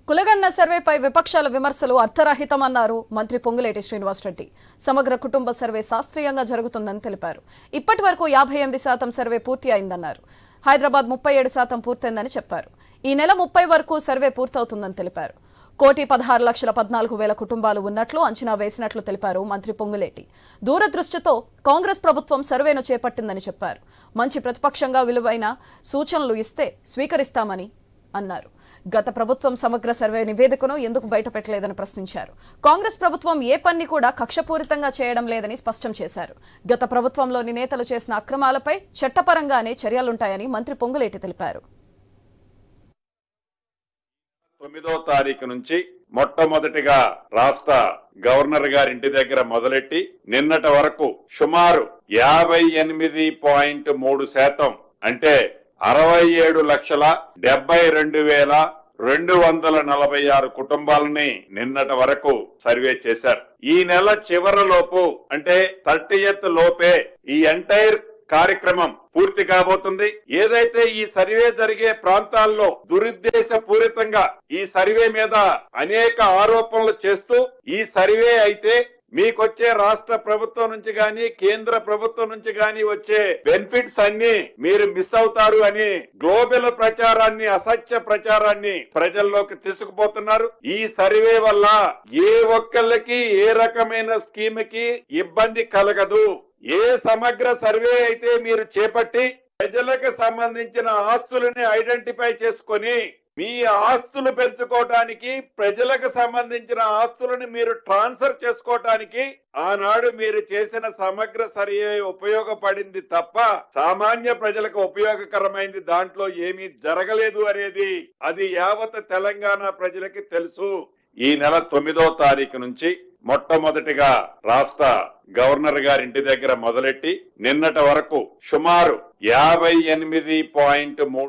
కులగన్న సర్వేపై విపక్షాల విమర్శలు అర్థరహితమన్నారు మంత్రి పొంగులేటి శ్రీనివాసరెడ్డి. సమగ్ర కుటుంబ సర్వే శాస్త్రీయంగా జరుగుతుందని తెలిపారు. ఇప్పటివరకు 58% సర్వే పూర్తి అయిందన్నారు. హైదరాబాద్ 37% పూర్తయిందని చెప్పారు. ఈ నెల 30 వరకు సర్వే పూర్తవుతుందని తెలిపారు. 1,16,14,000 కుటుంబాలు ఉన్నట్లు అంచనా వేసినట్లు తెలిపారు మంత్రి పొంగులేటి. దూరదృష్టితో కాంగ్రెస్ ప్రభుత్వం సర్వేను చేపట్టిందని చెప్పారు. మంచి ప్రతిపక్షంగా విలువైన సూచనలు ఇస్తే స్వీకరిస్తామని అన్నారు. గత ప్రభుత్వం సమగ్ర సర్వే నివేదికను ఎందుకు బయటపెట్టలేదని ప్రశ్నించారు. కాంగ్రెస్ ప్రభుత్వం ఏ పని కూడా కక్షపూరితంగా చేయడం లేదని స్పష్టం చేశారు. గత ప్రభుత్వంలోని నేతలు చేసిన అక్రమాలపై చట్టపరంగానే చర్యలుంటాయని మంత్రి పొంగులేటి తెలిపారు. 9వ తారీఖు నుంచి మొట్టమొదటిగా రాష్ట్ర గవర్నర్ గారి ఇంటి దగ్గర మొదలెట్టి నిన్నటి వరకు సుమారు 58.3% అంటే 67,72,246 కుటుంబాలని నిన్నటి వరకు సర్వే చేశారు. ఈ నెల చివరిలోపు అంటే 30th లోపే ఈ ఎంటైర్ కార్యక్రమం పూర్తి కాబోతుంది. ఏదైతే ఈ సర్వే జరిగే ప్రాంతాల్లో దురుద్దేశ పూరితంగా ఈ సర్వే మీద అనేక ఆరోపణలు చేస్తూ ఈ సర్వే అయితే మీకొచ్చే రాష్ట్ర ప్రభుత్వం నుంచి గాని కేంద్ర ప్రభుత్వం నుంచి గాని వచ్చే బెనిఫిట్స్ అన్ని మీరు మిస్ అవుతారు అని గ్లోబల్ ప్రచారాన్ని అసత్య ప్రచారాన్ని ప్రజల్లోకి తీసుకుపోతున్నారు. ఈ సర్వే వల్ల ఏ ఒక్కళ్ళకి ఏ రకమైన స్కీమ్ కి ఇబ్బంది కలగదు. ఏ సమగ్ర సర్వే అయితే మీరు చేపట్టి ప్రజలకు సంబంధించిన ఆస్తులని ఐడెంటిఫై చేసుకొని మీ ఆస్తులు పెంచుకోవటానికి ప్రజలకు సంబంధించిన ఆస్తులను మీరు ట్రాన్స్ఫర్ చేసుకోవటానికి ఆనాడు మీరు చేసిన సమగ్ర సర్వే ఉపయోగపడింది తప్ప సామాన్య ప్రజలకు ఉపయోగకరమైంది దాంట్లో ఏమీ జరగలేదు అనేది అది యావత్ తెలంగాణ ప్రజలకి తెలుసు. ఈ నెల 9వ తారీఖు నుంచి మొట్టమొదటిగా రాష్ట్ర గవర్నర్ గారి ఇంటి దగ్గర మొదలెట్టి నిన్నటి వరకు సుమారు 58.3